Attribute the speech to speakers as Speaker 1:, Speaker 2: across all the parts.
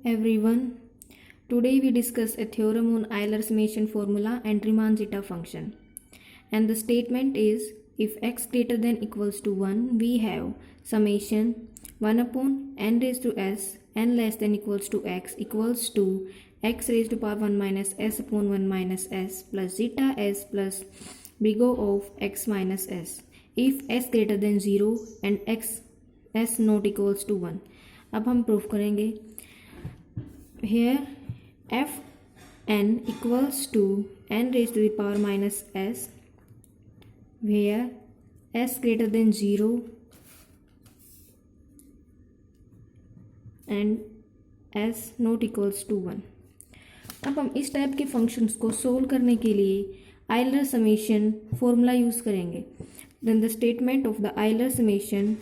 Speaker 1: everyone. Today we discuss a theorem on Euler summation formula and Riemann-Zeta function. And the statement is, if x greater than equals to 1, we have summation 1 upon n raised to s n less than equals to x equals to x raised to power 1 minus s upon 1 minus s plus zeta s plus big O of x minus s. If s greater than 0 and x s not equals to 1. अब हम proof करेंगे. Here f n equals to n raised to the power minus s, where s greater than 0 and s not equals to 1. अब हम इस type के functions को solve करने के लिए आइलर समेशन फॉर्मूला यूज़ करेंगे. Then the statement of the Euler summation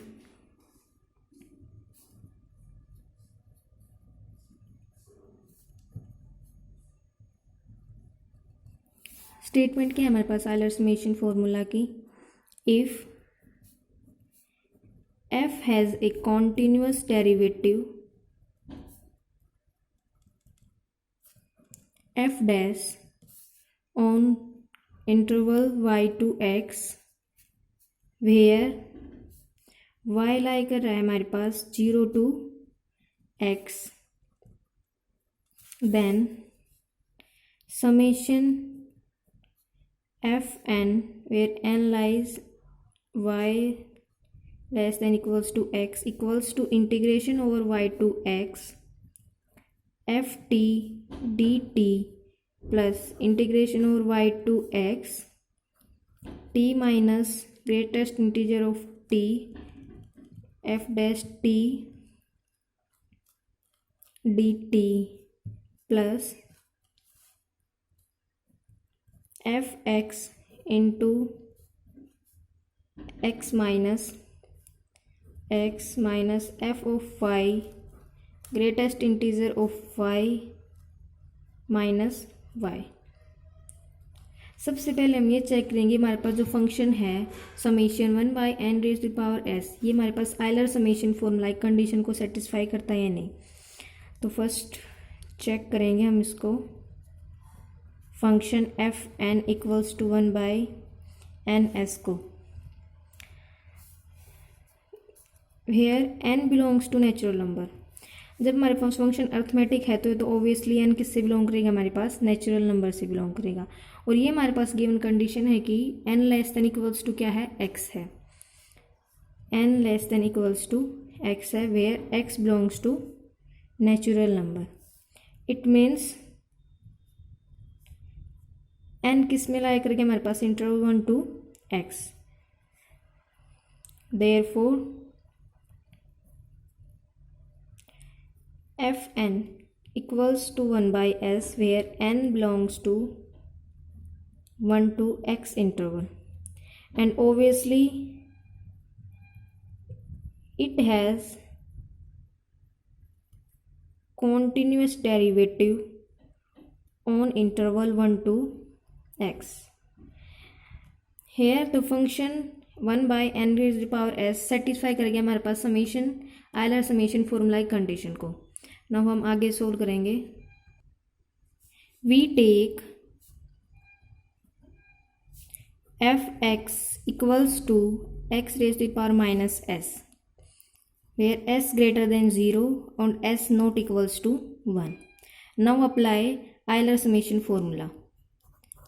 Speaker 1: statement क्या है हमारे पास आइलर समेशन फॉर्मूला की. If f has a continuous derivative f dash on interval y to x, where y lie कर रहा है हमारे पास 0 to x, then summation f n where n lies y less than equals to x equals to integration over y to x f t dt plus integration over y to x t minus greatest integer of t f dash t dt plus fx into x minus f of y greatest integer of y minus y. सबसे पहले हम ये check करेंगे हमारे पास जो function है summation 1 by n raise to power s, ये हमारे पास आइलर समेशन फॉर्मूला कंडीशन को सेटिस्फाई करता है या नहीं. तो फर्स्ट चेक करेंगे हम इसको. Function f n equals to 1 by n s को, here n belongs to natural number. जब हमारे पास फंक्शन अर्थमेटिक है तो ऑब्वियसली एन किससे बिलोंग करेगा, हमारे पास नेचुरल नंबर से बिलोंग करेगा. और ये हमारे पास गिवन कंडीशन है कि n less than equals to क्या है, एक्स है. N less than equals to x है, where x belongs to natural number. It means n किस में लाई करके हमारे पास interval 1 to x. Therefore f n equals to 1 by s, where n belongs to 1 to x interval, and obviously it has continuous derivative on interval 1 to x. Here the function 1 by n raised to power s satisfy करेगा हमारे पास summation Euler summation formula condition को. Now हम आगे solve करेंगे. We take f x equals to x raise to power minus s, where s greater than 0 और s not equals to 1. Now apply Euler summation formula.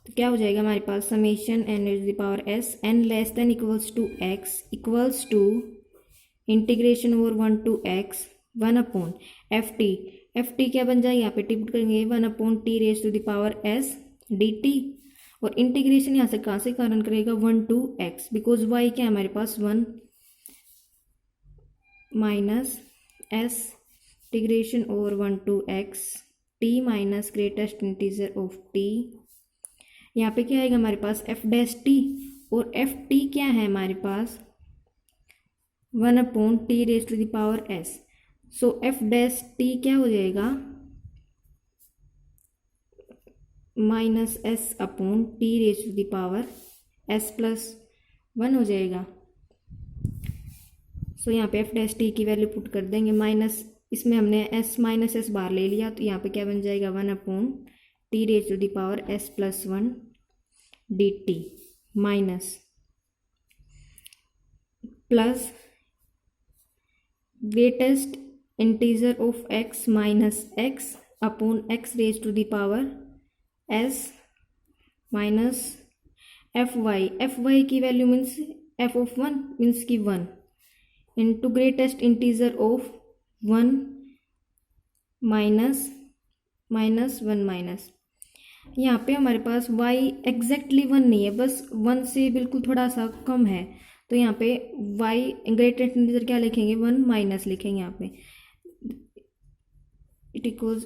Speaker 1: तो क्या हो जाएगा हमारे पास summation n raise to the power s n less than equals to x equals to integration over 1 to x 1 upon f t क्या बन जाएगा, यहाँ पे टिप्ट करेंगे 1 upon t raise to the power s d t, और integration यहाँ से कहाँ से कारण करेगा 1 to x, बिकॉज y क्या है हमारे पास 1 minus s integration over 1 to x t minus greatest integer of t. यहाँ पे क्या आएगा हमारे पास एफ डैश टी, और एफ टी क्या है हमारे पास 1 upon t raise to the power s. So f dash t क्या हो जाएगा minus s upon t raise to the power s plus 1 हो जाएगा. सो यहाँ पे एफ डैश टी की वैल्यू पुट कर देंगे माइनस इसमें हमने s माइनस एस बार ले लिया, तो यहाँ पे क्या बन जाएगा 1/t s plus 1 dt minus plus greatest integer of x minus x upon x raise to the power s minus f y की value means f of 1 means की 1 into greatest integer of 1 minus 1 minus, यहाँ पे हमारे पास y exactly 1 नहीं है, बस 1 से बिल्कुल थोड़ा सा कम है, तो यहाँ पे y ग्रेटेस्ट इंटीजर क्या लिखेंगे 1 माइनस लिखेंगे यहाँ पे। इट इक्वल्स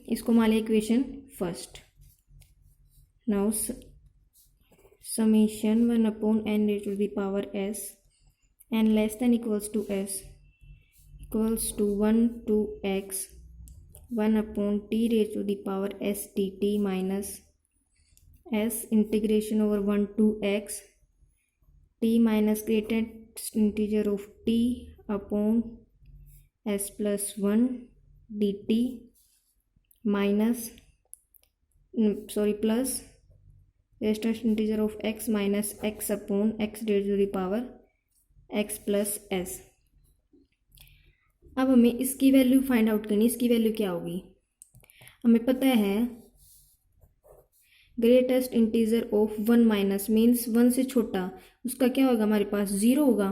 Speaker 1: इसको मान लिया equation first. Now summation 1/n⁻s n less than equals to s equals to 1 to x 1/t⁻s dt minus s integration over 1 to x t minus greatest integer of t upon s plus 1 dt minus plus greatest integer of x minus x upon x raised to the power x plus s। अब हमें इसकी value find out करनी है। इसकी value क्या होगी, हमें पता है greatest integer of 1 minus means 1 से छोटा, उसका क्या होगा हमारे पास 0 होगा।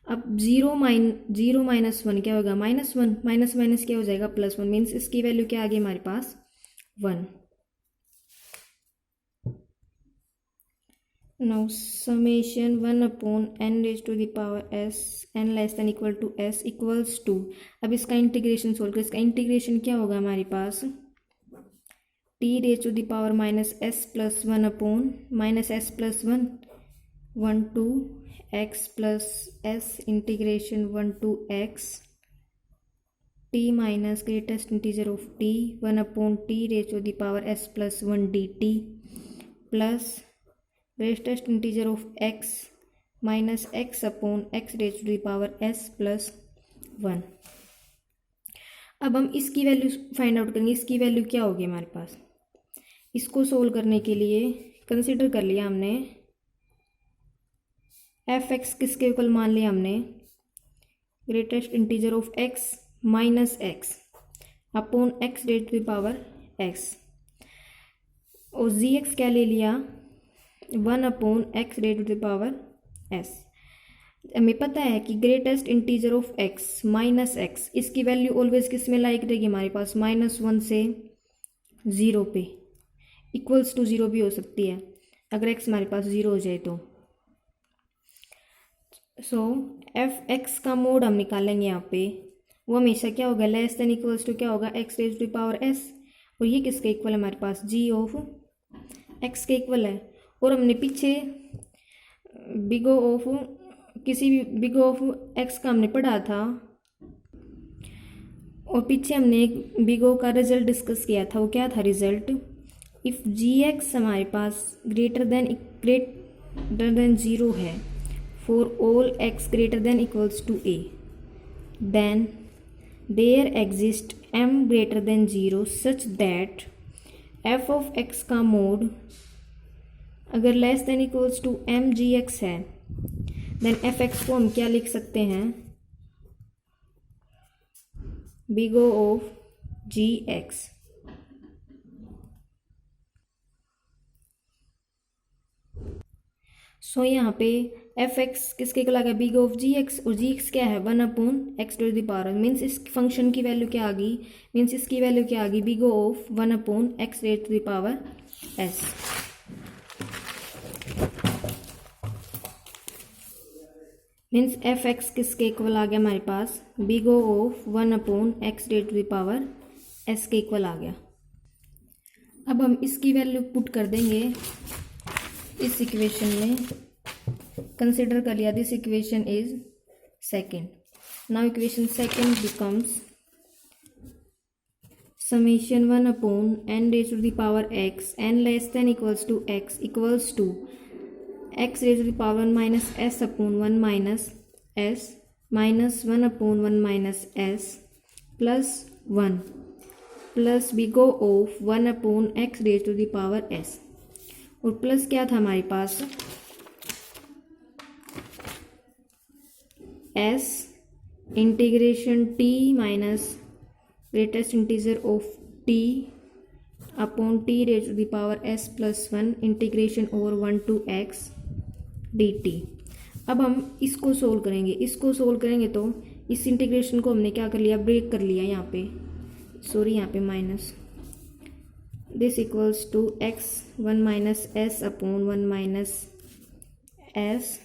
Speaker 1: अब 0 माइनस 1 क्या होगा -1, माइनस माइनस क्या हो जाएगा +1 मीन्स इसकी वैल्यू क्या आ गई हमारे पास 1। Now summation 1/n⁻s n less than equal to s equals to, अब इसका इंटीग्रेशन सोल्व कर, इसका इंटीग्रेशन क्या होगा हमारे पास t⁻⁻ minus s plus 1 upon minus s plus 1 to x plus s integration 1 to x t minus greatest integer of t 1/t⁻s plus 1 dt plus greatest integer of x minus x upon x raised to the power s plus 1। अब हम इसकी value find out करेंगे। इसकी value क्या होगी हमारे पास, इसको solve करने के लिए कंसिडर कर लिया हमने एफ एक्स किसके इक्वल मान लिया हमने greatest integer of x minus x upon x raised to the power x, और जी एक्स क्या ले लिया 1/x raised to the power s। हमें पता है कि greatest integer of x minus x, इसकी वैल्यू ऑलवेज किस में लाइक रहेगी हमारे पास -1 से 0 पे, इक्वल्स टू 0 भी हो सकती है अगर x हमारे पास 0 हो जाए तो। सो एफ एक्स का मोड हम निकालेंगे यहाँ पे, वो हमेशा क्या होगा लेस देन इक्वल्स टू क्या होगा x raised to the power s, और ये किसके इक्वल है हमारे पास g ऑफ x के इक्वल है। और हमने पीछे बिग O ऑफ किसी भी बिग O ऑफ x का हमने पढ़ा था, और पीछे हमने एक बिग O का रिजल्ट डिस्कस किया था। वो क्या था रिजल्ट, इफ़ gx हमारे पास ग्रेटर देन 0 है for all x greater than equals to a, then there exist m greater than 0 such that f of x का मोड अगर less than equals to m g x है, then f x को हम क्या लिख सकते हैं big O of g x. So यहाँ पे एफ एक्स किसके इक्वल आ गया big O of g x, और जी एक्स क्या है 1/x to the power, means इस फंक्शन की वैल्यू क्या आ गई, मीन्स इसकी वैल्यू क्या आ गई big O of 1/x raised to the power s। Means f x किसके इक्वल आ गया हमारे पास big O of 1/x raised to the power s के इक्वल आ गया। अब हम इसकी वैल्यू पुट कर देंगे इस इक्वेशन में, कंसिडर कर लिया this equation is second. Now equation second becomes summation 1/n raised to the power x n less than equals to x equals to x raised to the power 1 minus s upon 1 minus s minus 1/1 minus s plus 1 plus big O of 1 upon x raise to the power s, और plus क्या था हमारे पास s integration t minus greatest integer of t upon t raise to the power s plus 1 integration over 1 to x d t. अब हम इसको solve करेंगे तो इस इंटीग्रेशन को हमने क्या कर लिया, ब्रेक कर लिया यहाँ पे, सॉरी यहाँ पे minus, this equals to x 1 minus s upon 1 minus s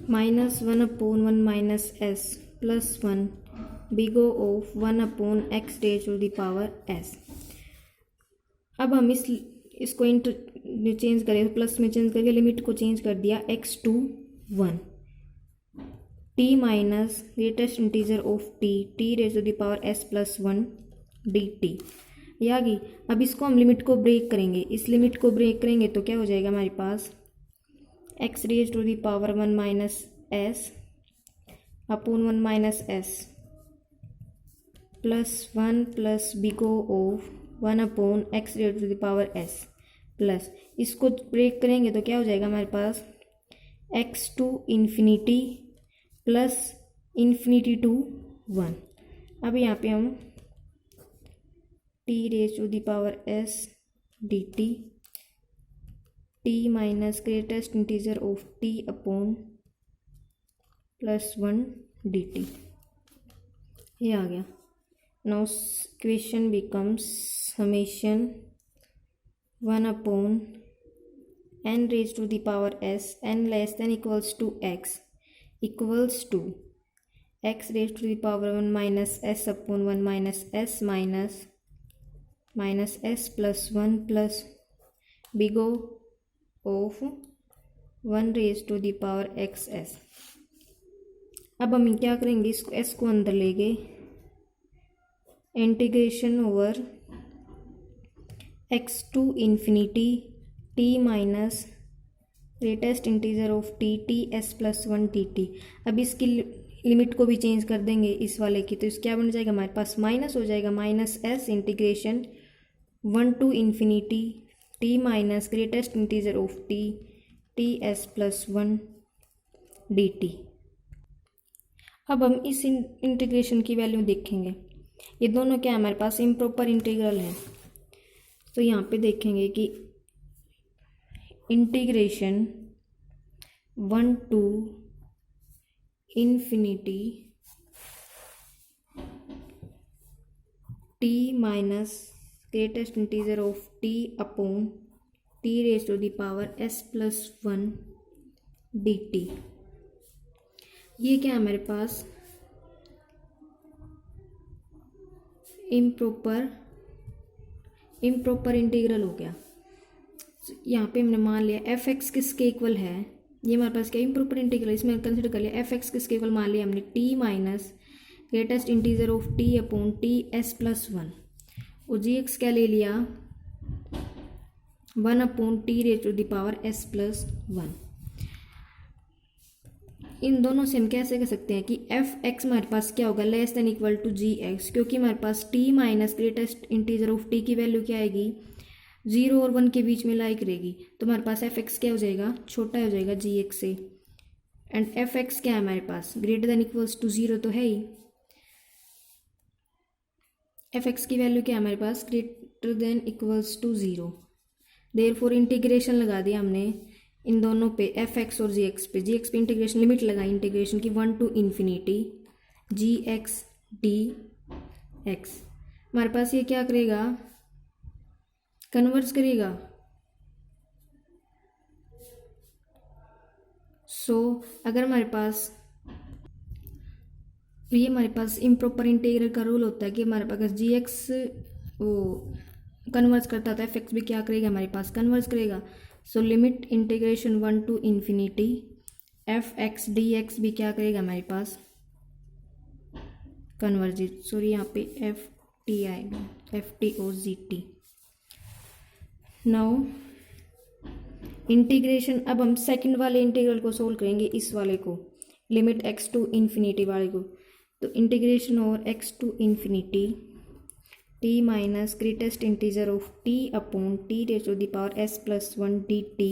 Speaker 1: minus 1 upon 1 minus s plus 1 big O of 1 upon x raise to the power s. अब हम इसको चेंज करें, प्लस में चेंज करके लिमिट को चेंज कर दिया x to 1 t minus greatest integer of t raise to the power s plus 1 d t, ये आ गई। अब इसको हम लिमिट को ब्रेक करेंगे, इस लिमिट को ब्रेक करेंगे तो क्या हो जाएगा हमारे पास x raise to the power 1 minus s upon 1 minus s plus 1 plus big O of 1 upon x raise to the power s plus, इसको ब्रेक करेंगे तो क्या हो जाएगा हमारे पास x to infinity plus infinity to 1। अब यहाँ पे हम t raise to the power s d t minus greatest integer of t upon plus 1 d t, ये आ गया। Now equation becomes summation 1 upon n raised to the power s n less than equals to x equals to x raised to the power 1 minus s upon 1 minus s minus s plus 1 plus big O of 1 raised to the power xs। अब हम क्या करेंगे, इसको s को अंदर ले गए, integration over x to infinity t minus greatest integer of t s plus 1 t t. अब इसकी लिमिट को भी चेंज कर देंगे इस वाले की, तो इस क्या बन जाएगा हमारे पास माइनस हो जाएगा minus s integration 1 to infinity t minus greatest integer of t s plus 1 d t. अब हम इस इंटीग्रेशन की वैल्यू देखेंगे, ये दोनों क्या हमारे पास इम्प्रॉपर इंटीग्रल है, तो यहाँ पे देखेंगे कि integration 1 to infinity t minus greatest integer of t upon t raise to the power s plus 1 d t, ये क्या हमारे पास इम्प्रॉपर इंटीग्रल हो गया। यहाँ पे हमने मान लिया एफ एक्स किसके इक्वल है, ये हमारे पास क्या इम्प्रॉपर इंटीग्रल, इसमें कंसिडर कर लिया एफ एक्स किसके इक्वल मान लिया हमने t minus greatest integer of t upon t s plus 1, और जी एक्स क्या ले लिया 1 upon t raise to the power s plus 1। इन दोनों से हम कैसे कह सकते हैं कि एफ एक्स हमारे पास क्या होगा less than equal to g x, क्योंकि हमारे पास t minus greatest integer of t की वैल्यू क्या आएगी 0 और 1 के बीच में लाई करेगी, तो हमारे पास एफ एक्स क्या हो जाएगा छोटा हो जाएगा जी एक्स से, एंड एफ एक्स क्या है हमारे पास ग्रेटर देन इक्वल्स टू 0 तो है ही, एफ एक्स की वैल्यू क्या है हमारे पास greater than equals to 0, therefore integration लगा दिया हमने इन दोनों पे एफ एक्स और जी एक्स पे इंटीग्रेशन लिमिट लगाई इंटीग्रेशन की 1 to infinity g x d x. हमारे पास ये क्या करेगा कन्वर्स करेगा, सो अगर हमारे पास ये हमारे पास इम्प्रॉपर इंटीग्रल का रूल होता है कि हमारे पास जी एक्स वो कन्वर्स करता था एफ एक्स भी क्या करेगा हमारे पास कन्वर्स करेगा, so limit integration 1 to infinity f x d x भी क्या करेगा हमारे पास कन्वर्जेज, सॉरी यहाँ पे एफ टी आएगा f t o g t. Now integration, अब हम सेकंड वाले इंटीग्रल को सोल्व करेंगे, इस वाले को, लिमिट x टू इन्फिनिटी वाले को। तो integration over x to infinity t minus greatest integer of t upon t raise to the power s plus 1 dt।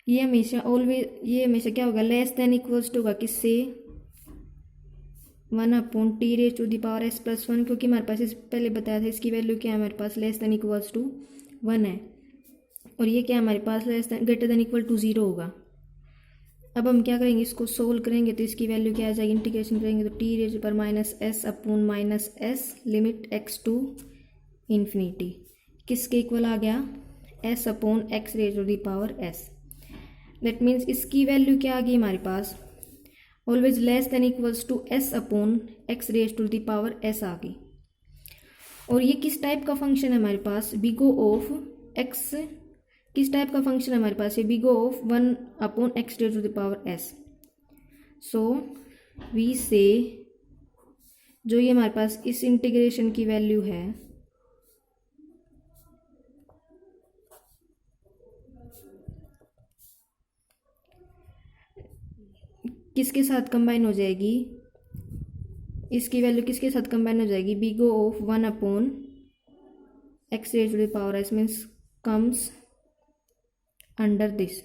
Speaker 1: ये हमेशा क्या होगा, लेस देन इक्वल्स टू होगा किससे, 1 upon t raise to the power s plus 1, क्योंकि हमारे पास इस पहले बताया था इसकी वैल्यू क्या है, हमारे पास लेस देन इक्वल्स टू 1 है, और ये क्या हमारे पास less than greater than equal to 0 होगा। अब हम क्या करेंगे, इसको सोल्व करेंगे तो इसकी वैल्यू क्या आ जाएगी, इंटीग्रेशन करेंगे तो टी रेज़ पर minus s upon minus s limit x to infinity किसके इक्वल आ गया, s upon x raise to the power s। That means इसकी वैल्यू क्या आ गई हमारे पास, always less than equals to s upon x raise to the power s आ गई। और ये किस टाइप का फंक्शन है हमारे पास, बिगो ऑफ x, किस टाइप का फंक्शन है हमारे पास, ये big O of 1 upon x raise to the power s। So we say जो ये हमारे पास इस इंटीग्रेशन की वैल्यू है, किसके साथ कंबाइन हो जाएगी, इसकी वैल्यू किसके साथ कंबाइन हो जाएगी, big O of 1 upon x raise to the power s means comes under this.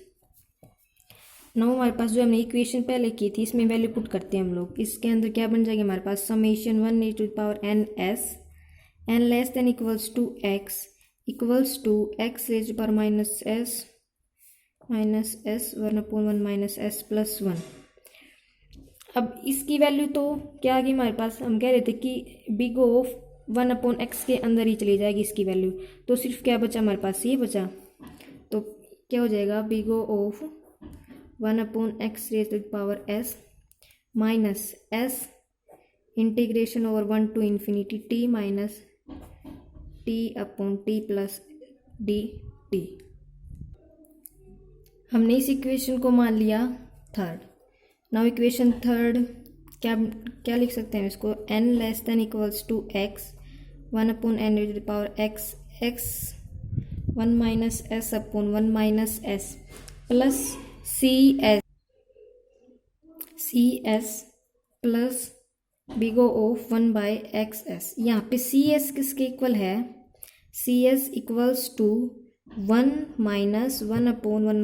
Speaker 1: Now हमारे पास जो हमने इक्वेशन पहले की थी इसमें वैल्यू पुट करते हैं हम लोग, इसके अंदर क्या बन जाएगी हमारे पास, summation 1 raise to the power n s n less than equals to x raise to the power minus s 1 upon 1 minus s plus 1। अब इसकी वैल्यू तो क्या आ गई हमारे पास, हम कह रहे थे कि बिग ऑफ 1 अपॉन एक्स के अंदर ही चली जाएगी इसकी वैल्यू, तो सिर्फ क्या बचा हमारे पास, ये बचा। तो क्या हो जाएगा, big of 1 upon x raise to the power s minus s integration over 1 to infinity t minus t upon t plus dt। हमने इस इक्वेशन को मान लिया थर्ड। नाउ इक्वेशन थर्ड क्या लिख सकते हैं इसको, n less than equals to x 1 upon n raise to the power x 1 minus s upon 1 minus s plus cs plus big O of 1 by xs। यहाँ पे cs किसके इक्वल है, cs equals to 1 minus 1 upon 1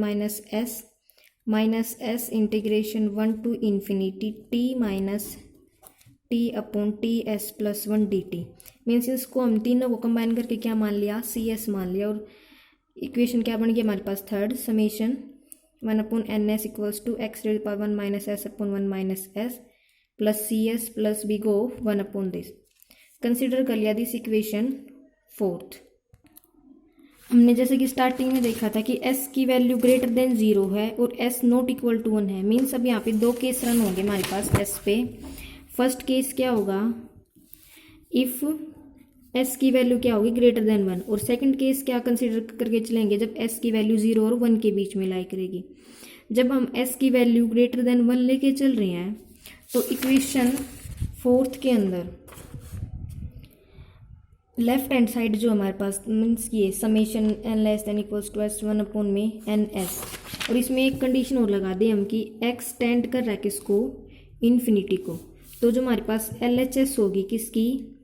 Speaker 1: minus s integration 1 to infinity t minus t upon t s plus 1 dt। Means इसको हम तीनों को combine करके क्या मान लिया, cs मान लिया, और इक्वेशन क्या बन गया हमारे पास third, summation 1 upon n s equals to x raise power 1 minus s upon 1 minus s plus cs plus big O of 1 upon this. Consider कर लिया दिस इक्वेशन फोर्थ। हमने जैसे कि स्टार्टिंग में देखा था कि s की वैल्यू ग्रेटर देन 0 है और s नॉट इक्वल टू 1 है, मीन्स अब यहाँ पे दो केस रन होंगे हमारे पास s पे। फर्स्ट केस क्या होगा, इफ़ s की वैल्यू क्या होगी, ग्रेटर देन 1, और सेकंड केस क्या कंसीडर करके चलेंगे, जब s की वैल्यू 0 और 1 के बीच में लाई करेगी। जब हम s की वैल्यू ग्रेटर देन 1 लेके चल रहे हैं तो इक्वेशन फोर्थ के अंदर लेफ्ट हैंड साइड जो हमारे पास मीन्स ये summation n less than equals to s 1 upon में n s, और इसमें एक कंडीशन और लगा दें हम कि x टेंड कर रहा है किसको, इन्फिनिटी को। तो जो हमारे पास LHS होगी किसकी,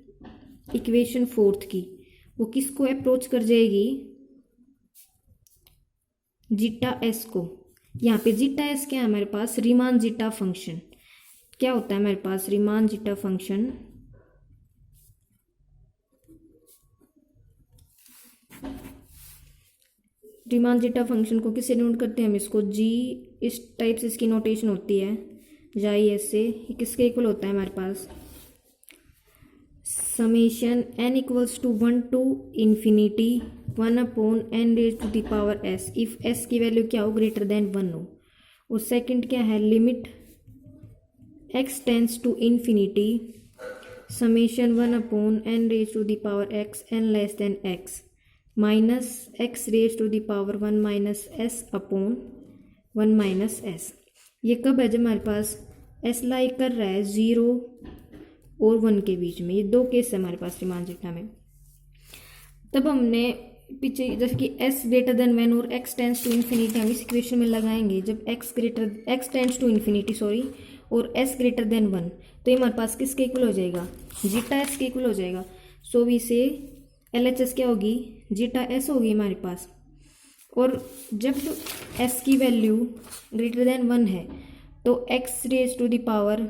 Speaker 1: इक्वेशन फोर्थ की, वो किसको अप्रोच कर जाएगी, जीटा s को। यहाँ पे जीटा s क्या है हमारे पास, रीमान जीटा फंक्शन। क्या होता है हमारे पास Riemann zeta function, Riemann zeta function को किससे नोट करते हैं हम, इसको g, इस टाइप से इसकी नोटेशन होती है जाई एस से। किसके इक्वल होता है हमारे पास, summation n equals to 1 to infinity 1 upon n raise to the power s, if s की वैल्यू क्या हो, ग्रेटर देन 1 हो। और सेकंड क्या है, limit x tends to infinity summation 1 upon n raise to the power x n less than x minus x raise to the power 1 minus s upon 1 minus s। ये कब है, जब हमारे पास s लाई कर रहा है 0 और 1 के बीच में। ये दो केस है हमारे पास रीमान जीटा में। तब हमने पीछे जैसे कि s ग्रेटर देन वन और x टेंस टू इन्फिनिटी हम इस इक्वेशन में लगाएंगे। जब x tends to infinity sorry और s ग्रेटर देन वन, तो ये हमारे पास किसके इक्वल हो जाएगा, जीटा s के इक्वल हो जाएगा। सो वी से LHS क्या होगी, जीटा s होगी हमारे पास। और जब s की वैल्यू ग्रेटर देन वन है तो x raise to the power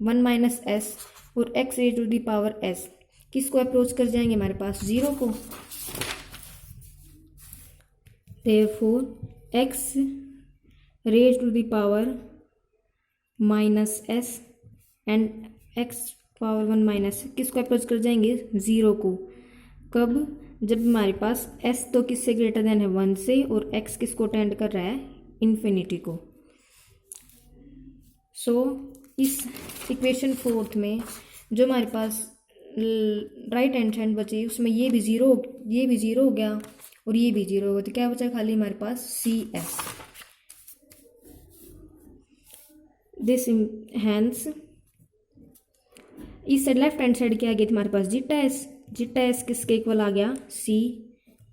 Speaker 1: one minus s और x raise to the power s किसको अप्रोच कर जाएंगे हमारे पास, जीरो को। Therefore x raised to the power minus s and x power one minus किसको अप्रोच कर जाएंगे, ज़ीरो को। कब, जब हमारे पास s तो किससे ग्रेटर देन है, वन से, और x किसको टेंड कर रहा है, इन्फिनिटी को। सो इस इक्वेशन फोर्थ में जो हमारे पास राइट हैंड साइड बची उसमें ये भी ज़ीरो हो गया और ये भी ज़ीरो होगा, तो क्या बचा खाली हमारे पास सी एस। दिस हैंस इस साइड लेफ्ट हैंड साइड क्या आ गई थी हमारे पास, जीटा एस किसके इक्वल आ गया, सी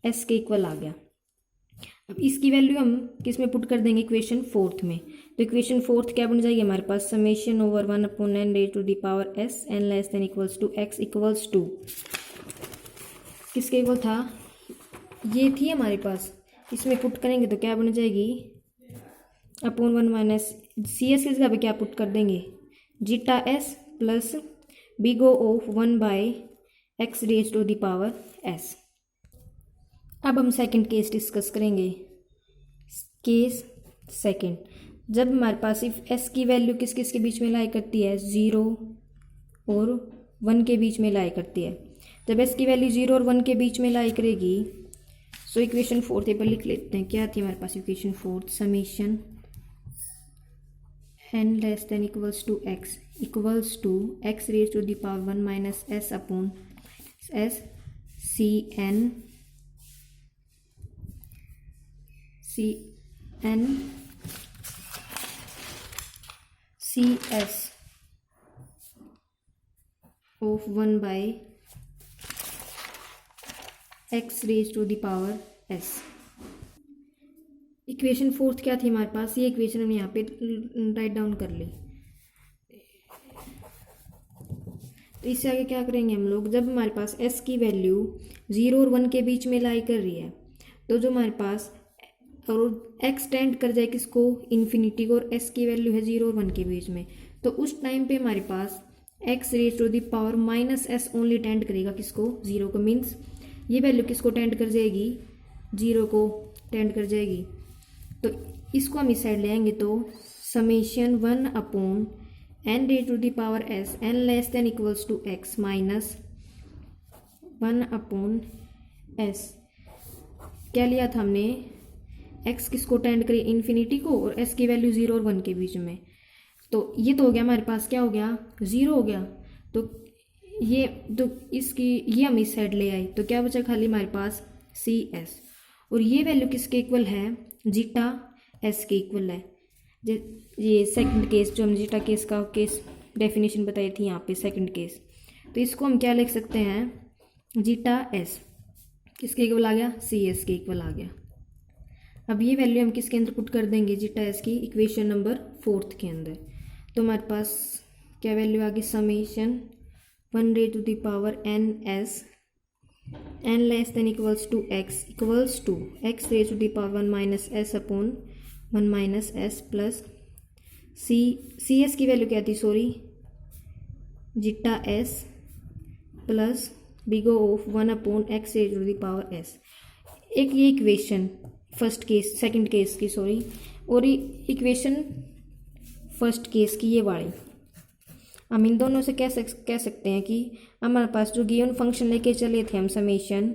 Speaker 1: एस के इक्वल आ गया। अब इसकी वैल्यू हम किस में पुट कर देंगे, इक्वेशन फोर्थ में। तो इक्वेशन फोर्थ क्या बन जाएगी हमारे पास, summation over one upon n raise to the power s n less than equals to x equals to किसके इक्वल था, ये थी हमारे पास। इसमें पुट करेंगे तो क्या बन जाएगी, upon one minus c s की जगह पे क्या पुट कर देंगे, zeta s plus big O of one by x raise to the power s. अब हम सेकंड केस डिस्कस करेंगे। केस सेकंड, जब हमारे पास इफ एस की वैल्यू किस किस के बीच में लाई करती है, ज़ीरो और वन के बीच में लाई करती है। जब एस की वैल्यू ज़ीरो और वन के बीच में लाई करेगी, सो इक्वेशन फोर्थ पर लिख लेते हैं। क्या थी हमारे पास equation fourth, summation n less than equals to x raise to the power one minus s upon s c n c s of one by x raise to the power s. Equation fourth क्या थी हमारे पास, ये equation हमने यहाँ पे write down कर ली। तो इससे आगे क्या करेंगे हम लोग, जब हमारे पास s की वैल्यू ज़ीरो और वन के बीच में लाई कर रही है, तो जो हमारे पास और x टेंड कर जाए किसको, इन्फिनिटी को, और s की वैल्यू है ज़ीरो और वन के बीच में, तो उस टाइम पे हमारे पास x raise to the power minus s only tend करेगा किसको, ज़ीरो को। मीन्स ये वैल्यू किसको टेंड कर जाएगी, ज़ीरो को टेंड कर जाएगी। तो इसको हम इस साइड ले आएंगे, तो summation one upon n raise to the power s n less than equals to x minus one upon s. क्या लिया था हमने, x किसको टेंड करी, इन्फिनिटी को, और s की वैल्यू ज़ीरो और वन के बीच में। तो ये तो हो गया हमारे पास, क्या हो गया, ज़ीरो हो गया। तो इसकी ये हम इस साइड ले आए, तो क्या बचा खाली हमारे पास सी एस। और ये वैल्यू किसके इक्वल है, जीटा एस के इक्वल है। ये सेकंड केस जो हम जीटा केस का केस डेफिनेशन बताई थी यहाँ पे, सेकंड केस। तो इसको हम क्या लिख सकते हैं, जीटा एस किसके इक्वल आ गया, सी एस के इक्वल आ गया। अब ये वैल्यू हम किसके अंदर पुट कर देंगे, जीटा एस की इक्वेशन नंबर फोर्थ के अंदर। तो हमारे पास क्या वैल्यू आ गई, summation one raise to the power n s n less than equals to x raise to the power one minus s upon one minus s plus c s की value क्या थी, sorry, zeta s plus big O of one upon x raise to the power s. एक ये equation first case, second case की sorry, और equation first case की ये वाली, हम इन दोनों से कह सकते हैं कि हमारे पास जो गिवन फंक्शन लेके चले थे हम, summation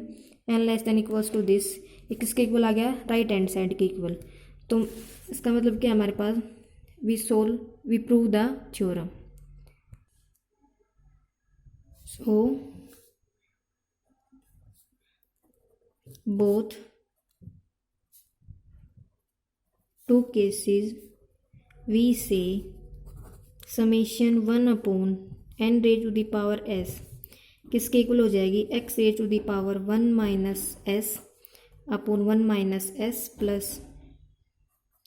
Speaker 1: n less than equals to this, किसके इक्वल आ गया, राइट हैंड साइड के इक्वल। तो इसका मतलब क्या, हमारे पास we prove the theorem. So both two cases we say summation 1 upon n raised to the power s किसके इक्वल हो जाएगी, x a to the power 1 minus s upon 1 minus s plus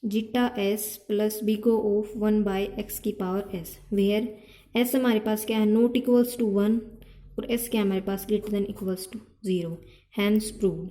Speaker 1: zeta s plus big O of 1 by x की power s, where s हमारे पास क्या है, not equals to 1 और s क्या हमारे पास greater than equals to 0, hence proved.